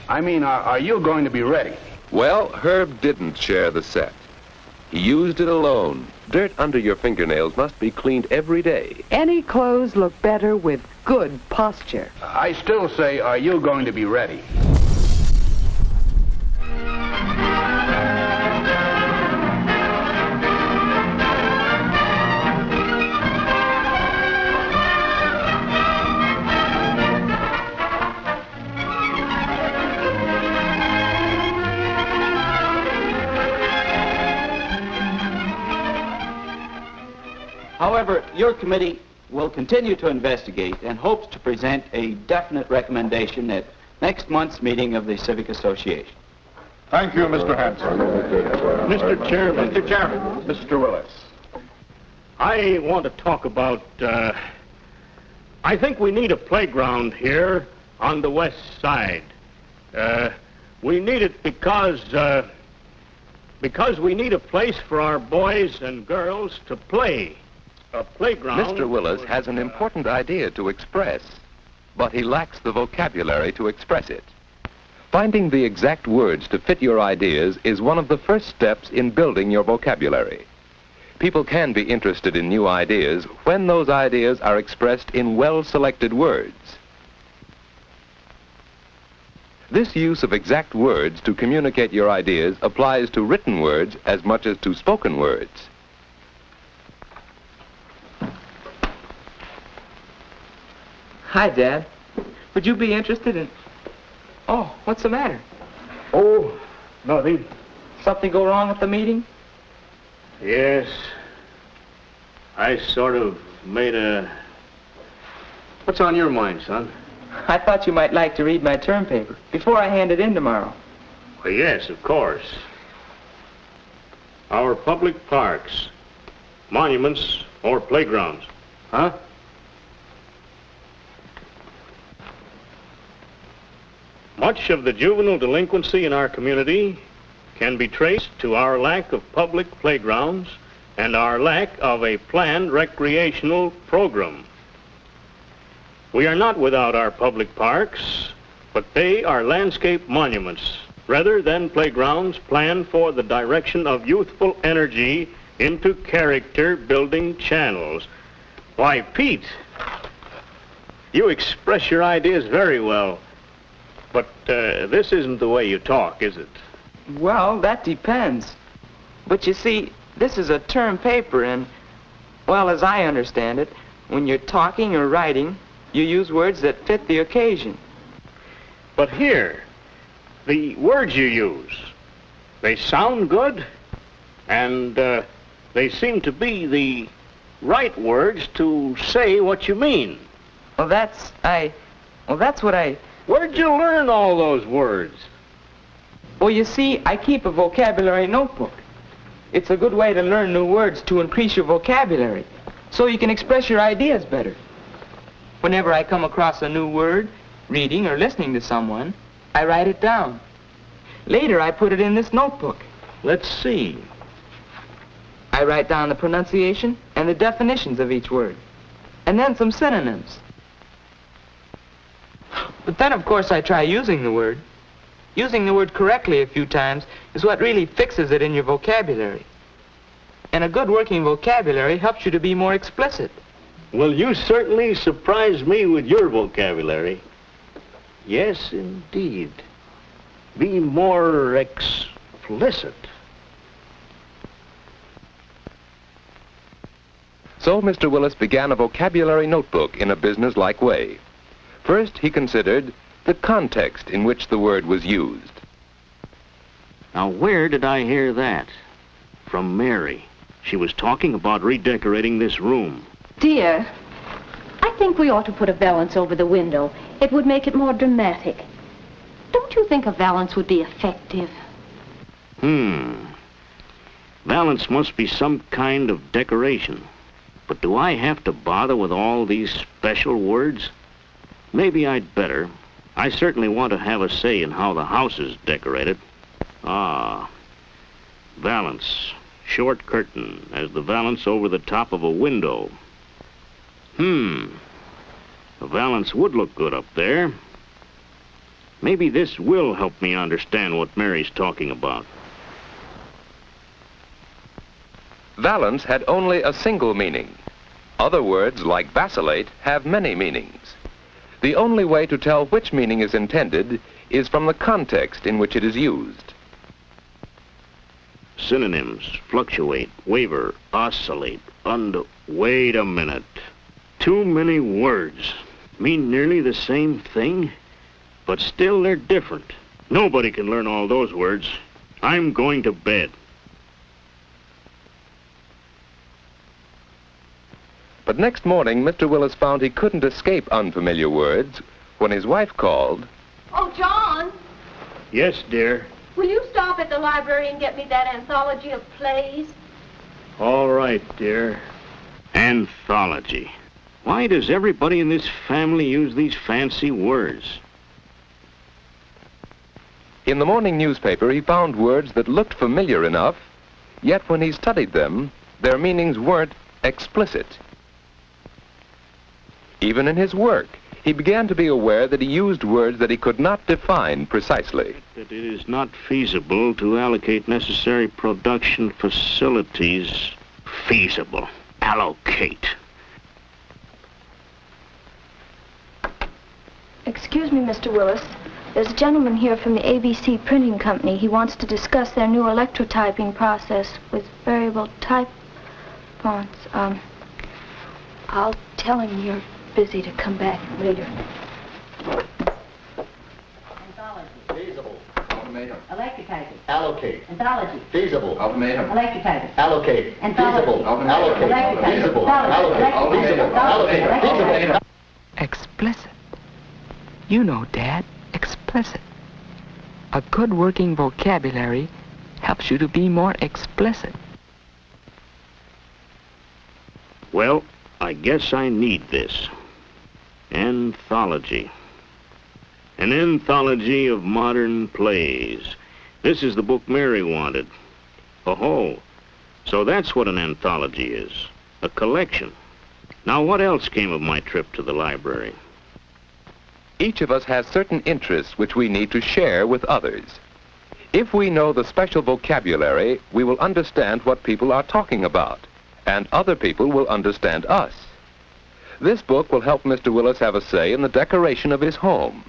I mean, are you going to be ready? Well, Herb didn't share the set. He used it alone. Dirt under your fingernails must be cleaned every day. Any clothes look better with good posture. I still say, are you going to be ready? However, your committee will continue to investigate and hopes to present a definite recommendation at next month's meeting of the Civic Association. Thank you, Mr. Hanson. Mr. Chairman. Mr. Chairman. Mr. Willis. I want to talk about, I think we need a playground here on the west side. We need it because we need a place for our boys and girls to play. A playground. Mr. Willis has an important idea to express, but he lacks the vocabulary to express it. Finding the exact words to fit your ideas is one of the first steps in building your vocabulary. People can be interested in new ideas when those ideas are expressed in well-selected words. This use of exact words to communicate your ideas applies to written words as much as to spoken words. Hi, Dad. Would you be interested in... Oh, what's the matter? Oh, nothing. Something go wrong at the meeting? Yes. I sort of made a... What's on your mind, son? I thought you might like to read my term paper before I hand it in tomorrow. Well, yes, of course. Our public parks, monuments, or playgrounds. Huh? Much of the juvenile delinquency in our community can be traced to our lack of public playgrounds and our lack of a planned recreational program. We are not without our public parks, but they are landscape monuments rather than playgrounds planned for the direction of youthful energy into character-building channels. Why, Pete, you express your ideas very well. But this isn't the way you talk, is it? Well, that depends. But you see, this is a term paper and, well, as I understand it, when you're talking or writing, you use words that fit the occasion. But here, the words you use, they sound good, and they seem to be the right words to say what you mean. Well, that's what I... Where'd you learn all those words? Well, you see, I keep a vocabulary notebook. It's a good way to learn new words to increase your vocabulary, so you can express your ideas better. Whenever I come across a new word, reading or listening to someone, I write it down. Later, I put it in this notebook. Let's see. I write down the pronunciation and the definitions of each word, and then some synonyms. But then, of course, I try using the word. Using the word correctly a few times is what really fixes it in your vocabulary. And a good working vocabulary helps you to be more explicit. Well, you certainly surprised me with your vocabulary. Yes, indeed. Be more explicit. So Mr. Willis began a vocabulary notebook in a business-like way. First, he considered the context in which the word was used. Now, where did I hear that? From Mary. She was talking about redecorating this room. Dear, I think we ought to put a valance over the window. It would make it more dramatic. Don't you think a valance would be effective? Valance must be some kind of decoration. But do I have to bother with all these special words? Maybe I'd better. I certainly want to have a say in how the house is decorated. Valance. Short curtain, as the valance over the top of a window. A valance would look good up there. Maybe this will help me understand what Mary's talking about. Valence had only a single meaning. Other words, like vacillate, have many meanings. The only way to tell which meaning is intended is from the context in which it is used. Synonyms: fluctuate, waver, oscillate, Wait a minute. Too many words. Mean nearly the same thing, but still they're different. Nobody can learn all those words. I'm going to bed. But next morning, Mr. Willis found he couldn't escape unfamiliar words when his wife called. Oh, John, Yes, dear. will you stop at the library and get me that anthology of plays? All right, dear. Anthology. Why does everybody in this family use these fancy words? In the morning newspaper, he found words that looked familiar enough, yet when he studied them, their meanings weren't explicit. Even in his work, he began to be aware that he used words that he could not define precisely. That it is not feasible to allocate necessary production facilities. Feasible. Allocate. Excuse me, Mr. Willis. There's a gentleman here from the ABC Printing Company. He wants to discuss their new electrotyping process with variable type fonts. I'll tell him you're busy to come back later. Anthology. Feasible. Ultimatum. Electrotyping. Allocate. Anthology. Feasible. Ultimatum. Electrotyping. Allocate. Anthology. Feasible. Allocate. Electrotyping. Feasible. Anthology. Allocate. Feasible. Allocate. Feasible. Explicit. You know, Dad, explicit. A good working vocabulary helps you to be more explicit. Well, I guess I need this. Anthology. An anthology of modern plays. This is the book Mary wanted. Oh, so that's what an anthology is. A collection. Now, what else came of my trip to the library? Each of us has certain interests which we need to share with others. If we know the special vocabulary, we will understand what people are talking about, and other people will understand us. This book will help Mr. Willis have a say in the decoration of his home.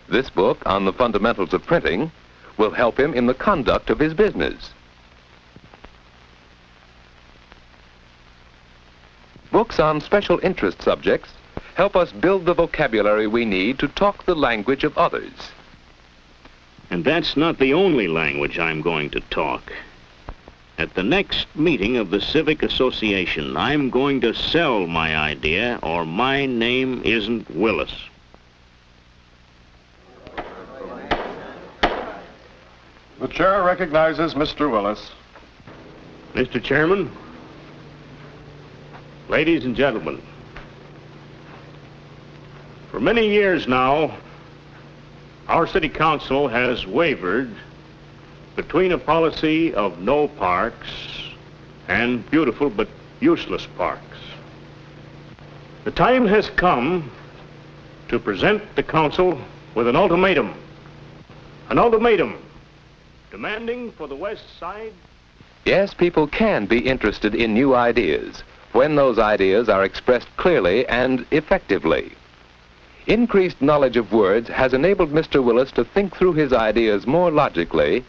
This book on the fundamentals of printing will help him in the conduct of his business. Books on special interest subjects help us build the vocabulary we need to talk the language of others. And that's not the only language I'm going to talk. At the next meeting of the Civic Association, I'm going to sell my idea, or my name isn't Willis. The chair recognizes Mr. Willis. Mr. Chairman, ladies and gentlemen, for many years now, our city council has wavered between a policy of no parks and beautiful but useless parks. The time has come to present the council with an ultimatum. An ultimatum demanding for the West Side. Yes, people can be interested in new ideas when those ideas are expressed clearly and effectively. Increased knowledge of words has enabled Mr. Willis to think through his ideas more logically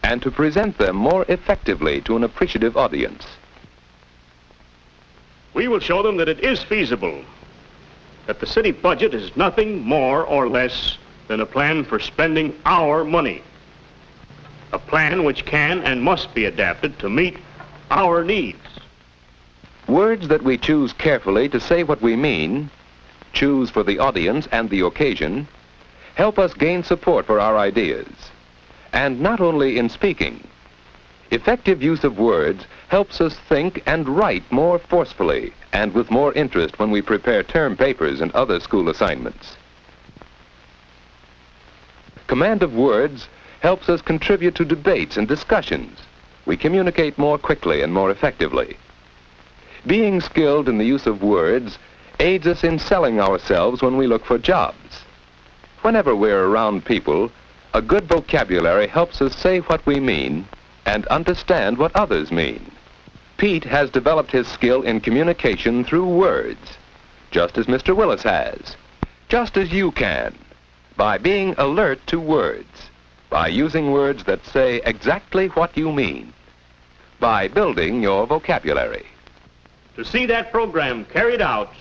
and to present them more effectively to an appreciative audience. We will show them that it is feasible, that the city budget is nothing more or less than a plan for spending our money. A plan which can and must be adapted to meet our needs. Words that we choose carefully to say what we mean, choose for the audience and the occasion, help us gain support for our ideas. And not only in speaking. Effective use of words helps us think and write more forcefully and with more interest when we prepare term papers and other school assignments. Command of words helps us contribute to debates and discussions. We communicate more quickly and more effectively. Being skilled in the use of words aids us in selling ourselves when we look for jobs. Whenever we're around people, a good vocabulary helps us say what we mean and understand what others mean. Pete has developed his skill in communication through words, just as Mr. Willis has, just as you can, by being alert to words, by using words that say exactly what you mean, by building your vocabulary. To see that program carried out,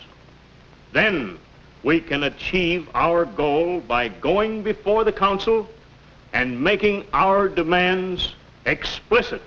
then we can achieve our goal by going before the council and making our demands explicit.